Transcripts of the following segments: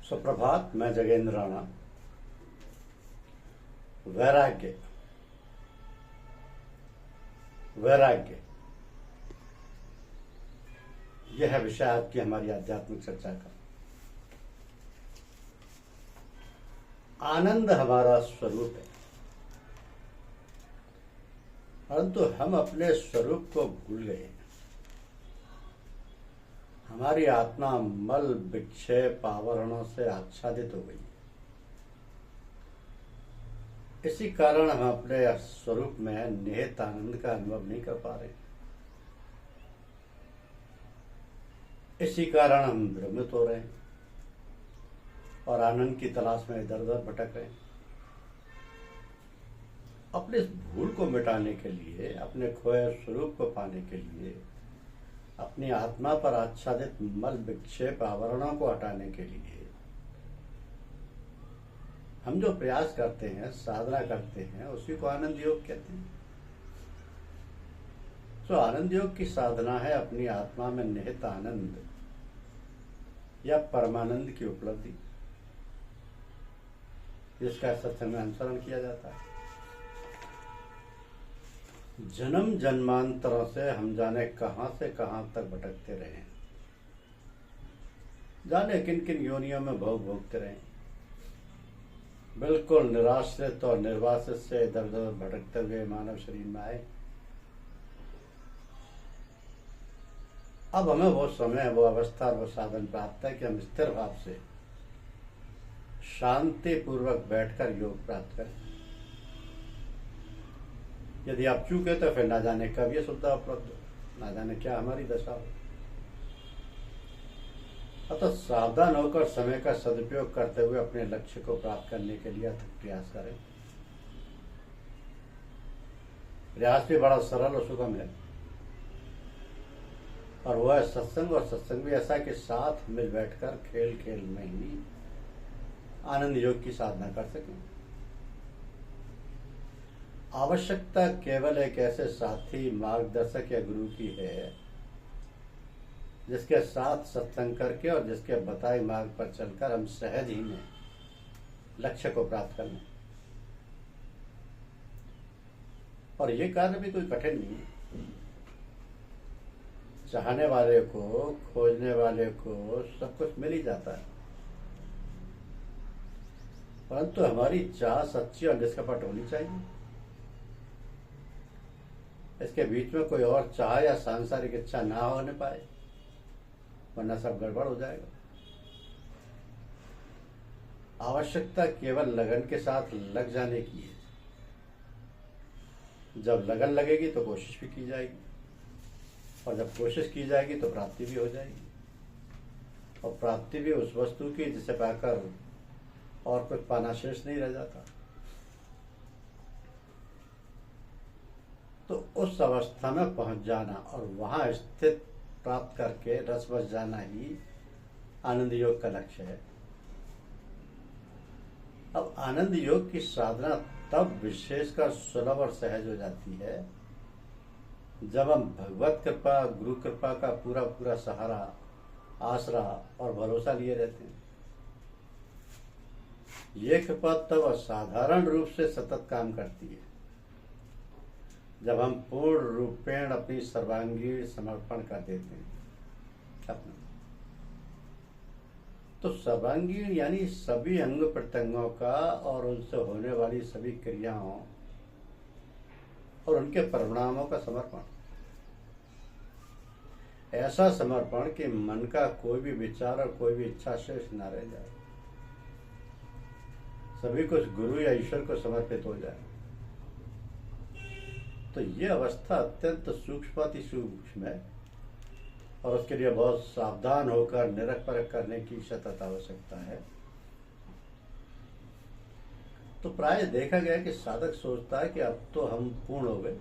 सुप्रभात। मैं जगेंद्र राणा। वैराग्य वैराग्य यह है विषय आज की हमारी आध्यात्मिक चर्चा का। आनंद हमारा स्वरूप है, परंतु हम अपने स्वरूप को भूल गए हैं। हमारी आत्मा मल विक्षेप आवरणों से आच्छादित हो गई। इसी कारण हम अपने स्वरूप में निहित आनंद का अनुभव नहीं कर पा रहे। इसी कारण हम भ्रमित हो रहे हैं और आनंद की तलाश में इधर उधर भटक रहे हैं। अपने इस भूल को मिटाने के लिए, अपने खोए स्वरूप को पाने के लिए, अपनी आत्मा पर आच्छादित मल विक्षेप आवरणों को हटाने के लिए हम जो प्रयास करते हैं, साधना करते हैं, उसी को आनंद योग कहते हैं। तो आनंद योग की साधना है अपनी आत्मा में निहित आनंद या परमानंद की उपलब्धि, जिसका सत्संग में अनुसरण किया जाता है। जन्म जन्मांतरों से हम जाने कहां से कहां तक भटकते रहे हैं, जाने किन किन योनियों में भोग भोगते रहे। बिल्कुल निराश्रित और निर्वासित से इधर उधर भटकते हुए मानव शरीर में आए। अब हमें वो समय, वो अवस्था, वो साधन प्राप्त है कि हम स्थिर भाव से शांति पूर्वक बैठकर योग प्राप्त करें। यदि आप चूके तो फिर ना जाने कब ये सुविधा उपलब्ध हो, ना जाने क्या हमारी दशा हो। अतः सावधान होकर समय का सदुपयोग करते हुए अपने लक्ष्य को प्राप्त करने के लिए अथक प्रयास करें। प्रयास भी बड़ा सरल और सुगम है, और वह है सत्संग। और सत्संग भी ऐसा कि साथ मिल बैठकर खेल खेल में ही आनंद योग की साधना कर सकें। आवश्यकता केवल एक ऐसे साथी, मार्गदर्शक या गुरु की है जिसके साथ सत्संग करके और जिसके बताए मार्ग पर चलकर हम सहज ही में लक्ष्य को प्राप्त कर लें। और ये कार्य भी कोई कठिन नहीं है। चाहने वाले को, खोजने वाले को सब कुछ मिल ही जाता है, परंतु हमारी चाह सच्ची और निष्कपट होनी चाहिए। इसके बीच में कोई और चाह या सांसारिक इच्छा ना होने पाए, वरना सब गड़बड़ हो जाएगा। आवश्यकता केवल लगन के साथ लग जाने की है। जब लगन लगेगी तो कोशिश भी की जाएगी, और जब कोशिश की जाएगी तो प्राप्ति भी हो जाएगी। और प्राप्ति भी उस वस्तु की जिसे पाकर और कुछ पाना शेष नहीं रह जाता। तो उस अवस्था में पहुंच जाना और वहां स्थित प्राप्त करके रस बस जाना ही आनंद योग का लक्ष्य है। अब आनंद योग की साधना तब विशेषकर सुलभ और सहज हो जाती है जब हम भगवत कृपा, गुरु कृपा का पूरा पूरा सहारा, आसरा और भरोसा लिए रहते हैं। ये कृपा तब असाधारण रूप से सतत काम करती है जब हम पूर्ण रूपेण अपनी सर्वांगीण समर्पण कर देते हैं अपना। तो सर्वांगीण यानी सभी अंग प्रत्यंगों का और उनसे होने वाली सभी क्रियाओं और उनके परिणामों का समर्पण। ऐसा समर्पण कि मन का कोई भी विचार और कोई भी इच्छा शेष न रह जाए। सभी कुछ गुरु या ईश्वर को समर्पित हो जाए। तो ये अवस्था अत्यंत सूक्ष्म, अति सूक्ष्म है, और उसके लिए बहुत सावधान होकर निरख परख करने की सतत आवश्यकता है। तो प्राय देखा गया कि साधक सोचता है कि अब तो हम पूर्ण हो गए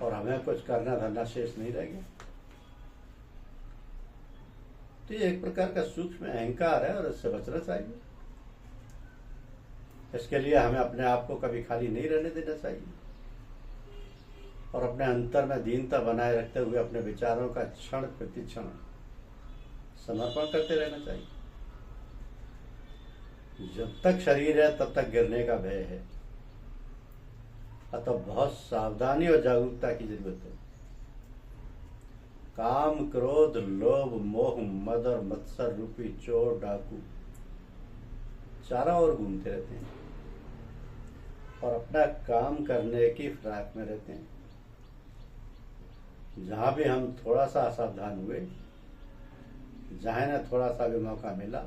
और हमें कुछ करना धरना शेष नहीं रह गया। तो ये एक प्रकार का सूक्ष्म अहंकार है और इससे बचना चाहिए। इसके लिए हमें अपने आप को कभी खाली नहीं रहने देना चाहिए और अपने अंतर में दीनता बनाए रखते हुए अपने विचारों का क्षण प्रति क्षण समर्पण करते रहना चाहिए। जब तक शरीर है तब तक गिरने का भय है। अतः बहुत सावधानी और जागरूकता की जरूरत है। काम, क्रोध, लोभ, मोह, मद और मत्सर रूपी चोर डाकू चारों ओर घूमते रहते हैं और अपना काम करने की फिराक में रहते हैं। जहां भी हम थोड़ा सा असावधान हुए, जहां न थोड़ा सा भी मौका मिला,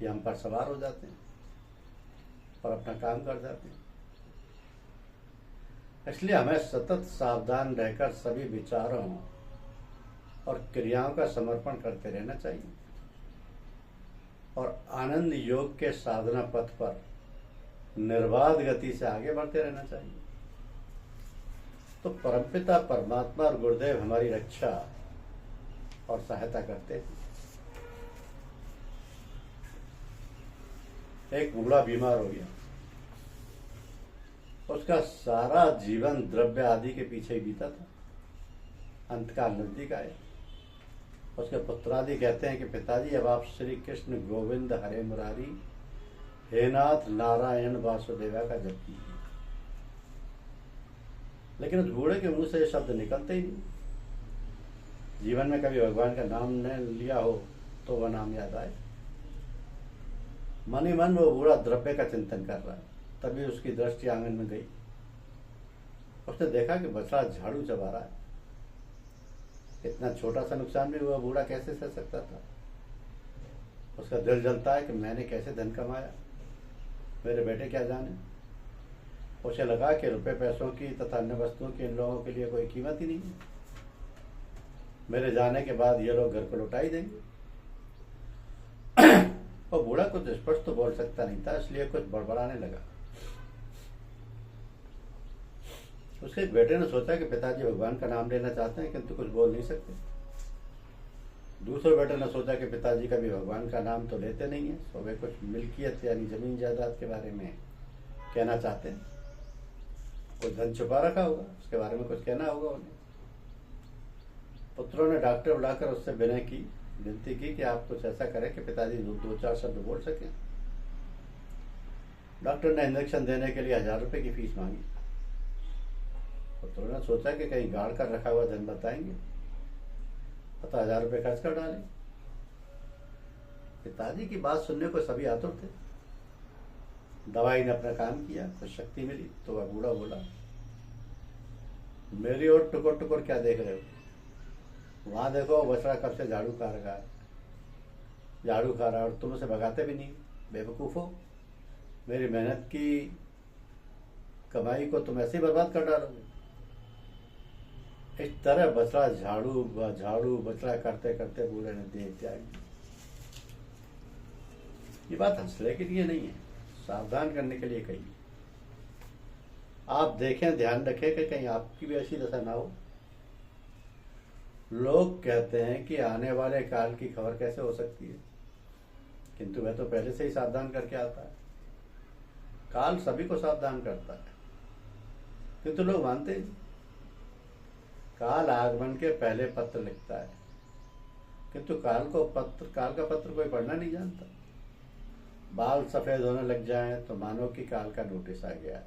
ये हम पर सवार हो जाते हैं और अपना काम कर जाते हैं। इसलिए हमें सतत सावधान रहकर सभी विचारों और क्रियाओं का समर्पण करते रहना चाहिए और आनंद योग के साधना पथ पर निर्बाध गति से आगे बढ़ते रहना चाहिए। तो परमपिता परमात्मा और गुरुदेव हमारी रक्षा और सहायता करते हैं। एक बूढ़ा बीमार हो गया, उसका सारा जीवन द्रव्य आदि के पीछे ही बीता था। अंतकाल नजदीक आया। उसके पुत्रादि कहते हैं कि पिताजी, अब आप श्री कृष्ण गोविंद हरे मुरारी हे नाथ नारायण वासुदेवा का जप कीजिए। लेकिन उस बूढ़े के मुंह से ये शब्द निकलते ही नहीं। जीवन में कभी भगवान का नाम न लिया हो तो वह नाम याद आए। मन ही मन वो बूढ़ा द्रव्य का चिंतन कर रहा है। तभी उसकी दृष्टि आंगन में गई। उसने देखा कि बछड़ा झाड़ू चबा रहा है। इतना छोटा सा नुकसान भी हुआ, बूढ़ा कैसे सह सकता था। उसका दिल जलता है कि मैंने कैसे धन कमाया, मेरे बेटे क्या जाने। उसे लगा कि रुपए पैसों की तथा अन्य वस्तुओं की इन लोगों के लिए कोई कीमत ही नहीं है। मेरे जाने के बाद ये लोग घर को लौटा ही देंगे। और बूढ़ा कुछ स्पष्ट तो बोल सकता नहीं था, इसलिए कुछ बड़बड़ाने लगा। उसके बेटे ने सोचा कि पिताजी भगवान का नाम लेना चाहते हैं किंतु कुछ बोल नहीं सकते। दूसरे बेटे ने सोचा कि पिताजी कभी भगवान का नाम तो लेते नहीं है, तो वे कुछ मिल्कियत यानी जमीन जायदाद के बारे में कहना चाहते हैं। कोई धन छुपा रखा होगा, उसके बारे में कुछ कहना होगा उन्हें। पुत्रों ने डॉक्टर बुलाकर उससे विनती की कि आप कुछ ऐसा करें कि पिताजी दो चार शब्द बोल सकें। डॉक्टर ने इंजेक्शन देने के लिए 1000 रुपए की फीस मांगी। पुत्रों ने सोचा कि कहीं गाड़ कर रखा हुआ धन बताएंगे, अतः 1000 रुपए खर्च कर डाले। पिताजी की बात सुनने को सभी आतुर थे। दवाई ने अपना काम किया, कुछ शक्ति मिली तो वह बूढ़ा बोला, मेरी ओर टुकुर टुकुर क्या देख रहे हो? वहां देखो, बछड़ा कब से झाड़ू खा रहा है, और तुम उसे भगाते भी नहीं। बेवकूफ हो, मेरी मेहनत की कमाई को तुम ऐसे ही बर्बाद कर डालोगे। इस तरह बछड़ा झाड़ू बछड़ा करते करते बूढ़े ने देह त्याग दिया। ये बात हंसने के लिए नहीं है, सावधान करने के लिए कही। आप देखें, ध्यान रखें कि कहीं आपकी भी ऐसी दशा ना हो। लोग कहते हैं कि आने वाले काल की खबर कैसे हो सकती है, किंतु वह तो पहले से ही सावधान करके आता है। काल सभी को सावधान करता है, किंतु लोग मानते नहीं। काल आगमन के पहले पत्र लिखता है, किंतु काल का पत्र कोई पढ़ना नहीं जानता। बाल सफेद होने लग जाएं तो मानो कि काल का नोटिस आ गया है।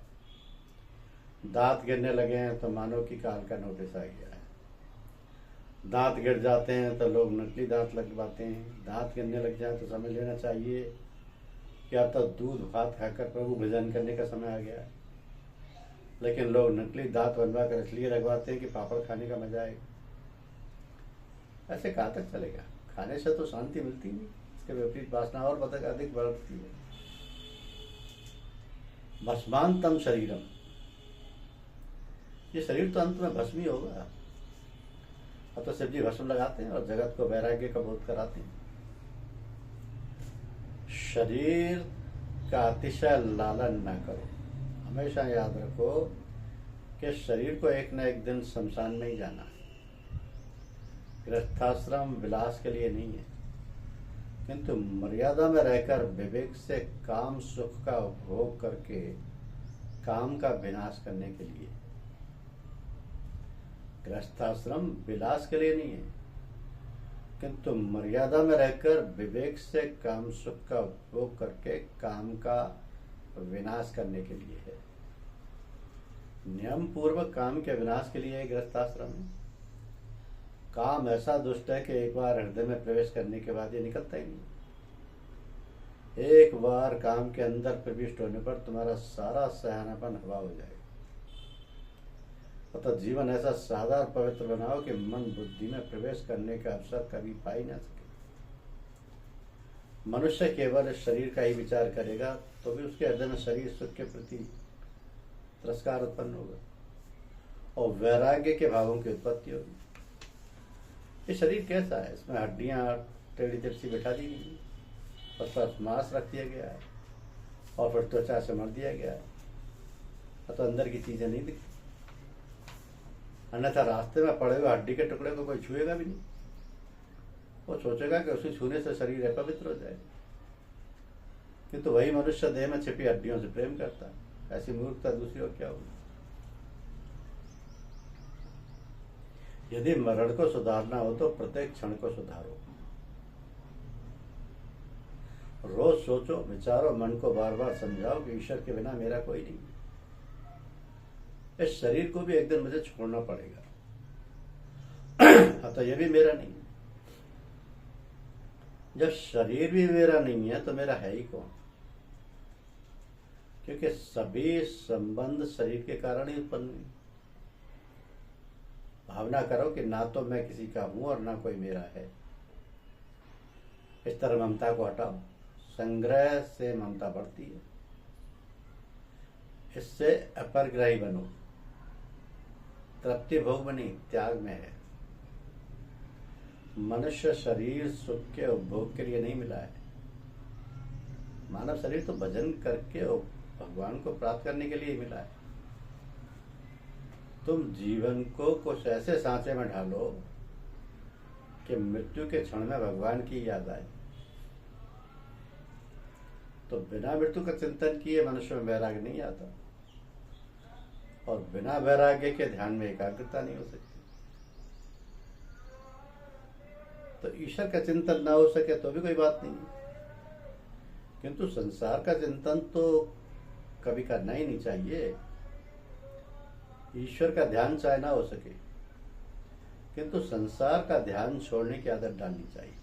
दांत गिरने लगे हैं तो मानो कि काल का नोटिस आ गया है। दांत गिर जाते हैं तो लोग नकली दांत लगवाते हैं। दांत गिरने लग जाए तो समझ लेना चाहिए कि अब तक दूध भात खाकर प्रभु भजन करने का समय आ गया है। लेकिन लोग नकली दांत बनवा कर इसलिए लगवाते हैं कि पापड़ खाने का मजा आएगा। ऐसे कहाँ तक चलेगा? खाने से तो शांति मिलती नहीं, इसके विपरीत वासना और अधिक बढ़ती है। भस्मांतम शरीरम, ये शरीर तो अंत में भस्म ही होगा। अब तो शिव जी भस्म लगाते हैं और जगत को वैराग्य का बोध कराते हैं। शरीर का अतिशय लालन न करो। हमेशा याद रखो कि शरीर को एक न एक दिन शमशान में ही जाना है। गृहस्थाश्रम विलास के लिए नहीं है, किंतु मर्यादा में रहकर विवेक से काम सुख का उपभोग करके काम का विनाश करने के लिए। गृहस्थाश्रम विलास के लिए नहीं है, किंतु मर्यादा में रहकर विवेक से काम सुख का उपभोग करके काम का विनाश करने के लिए है। नियम पूर्वक काम के विनाश के लिए गृहस्थाश्रम है। काम ऐसा दुष्ट है कि एक बार हृदय में प्रवेश करने के बाद ये निकलता ही नहीं। एक बार काम के अंदर प्रविष्ट होने पर तुम्हारा सारा सहनापन हवा हो जाएगा। अतः जीवन ऐसा सादा और पवित्र बनाओ कि मन बुद्धि में प्रवेश करने का अवसर कभी पा ही ना सके। मनुष्य केवल शरीर का ही विचार करेगा तो भी उसके हृदय में शरीर सुख के प्रति तिरस्कार उत्पन्न होगा और वैराग्य के भावों की उत्पत्ति होगी। ये शरीर कैसा है? इसमें हड्डियां टेढ़ी तिरछी बैठा दी गई, उस पर मांस रख दिया गया है और फिर त्वचा से मर दिया गया है। तो अंदर की चीजें नहीं दिखती। अन्यथा रास्ते में पड़े हुए हड्डी के टुकड़े को कोई छुएगा भी नहीं। वो सोचेगा कि उसे छूने से शरीर अपवित्र हो जाएगा। किंतु वही मनुष्य देह में छिपी हड्डियों से प्रेम करता है। ऐसी मूर्खता दूसरी और क्या होगी? यदि मरण को सुधारना हो तो प्रत्येक क्षण को सुधारो। रोज सोचो, विचारो, मन को बार बार समझाओ कि ईश्वर के बिना मेरा कोई नहीं। इस शरीर को भी एक दिन मुझे छोड़ना पड़ेगा, अतः यह भी मेरा नहीं। जब शरीर भी मेरा नहीं है तो मेरा है ही कौन? क्योंकि सभी संबंध शरीर के कारण ही उत्पन्न हुए। भावना करो कि ना तो मैं किसी का हूं और ना कोई मेरा है। इस तरह ममता को हटाओ। संग्रह से ममता बढ़ती है। इससे अपरग्रही बनो। तृप्ति भोग में नहीं, त्याग में है। मनुष्य शरीर सुख के उपभोग के लिए नहीं मिला है। मानव शरीर तो भजन करके भगवान को प्राप्त करने के लिए ही मिला है। तुम जीवन को कुछ ऐसे सांचे में ढालो कि मृत्यु के क्षण में भगवान की याद आए। तो बिना मृत्यु का चिंतन किए मनुष्य में वैराग्य नहीं आता और बिना वैराग्य के ध्यान में एकाग्रता नहीं हो सकती। तो ईश्वर का चिंतन ना हो सके तो भी कोई बात नहीं, किंतु संसार का चिंतन तो कभी करना ही नहीं चाहिए। ईश्वर का ध्यान चाहे ना हो सके, किंतु संसार का ध्यान छोड़ने की आदत डालनी चाहिए।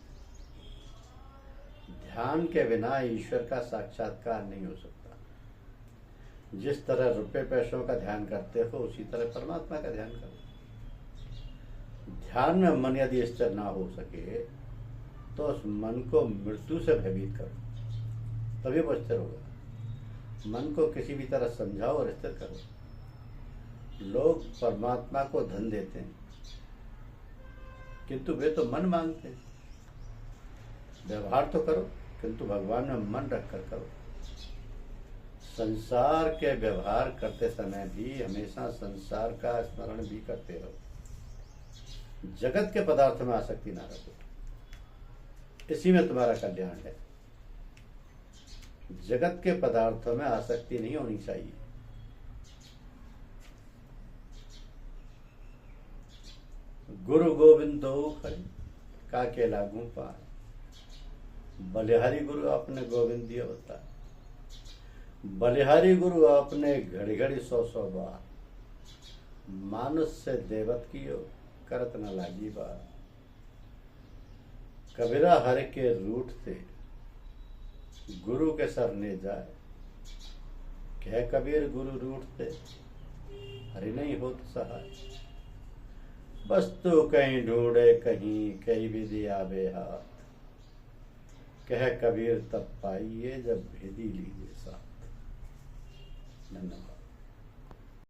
ध्यान के बिना ईश्वर का साक्षात्कार नहीं हो सकता। जिस तरह रुपए पैसों का ध्यान करते हो उसी तरह परमात्मा का ध्यान करो। ध्यान में मन यदि स्थिर ना हो सके तो उस मन को मृत्यु से भयभीत करो, तभी वो स्थिर होगा। मन को किसी भी तरह समझाओ और स्थिर करो। लोग परमात्मा को धन देते हैं किंतु वे तो मन मांगते हैं। व्यवहार तो करो किंतु भगवान में मन रखकर करो। संसार के व्यवहार करते समय भी हमेशा संसार का स्मरण भी करते रहो। जगत के पदार्थ में आसक्ति ना रखो, इसी में तुम्हारा कल्याण है। जगत के पदार्थों में आसक्ति नहीं होनी चाहिए। गुरु गोविंदो हरि काके लागू पार, बलिहारी गुरु अपने गोविंद दियो होता है। बलिहारी गुरु अपने घड़ी घड़ी 100 बार, मानुष से देवत कियो करत न लागी बार। कबीरा हरि के रूठ थे गुरु के सरने जाए, कह कबीर गुरु रूठ थे हरि नहीं होत सहाय। वस्तु कहीं ढूंढे कहीं कई विधि आवे हाथ, कह कबीर तब पाइए जब भेदी लीजिए साथ। धन्यवाद।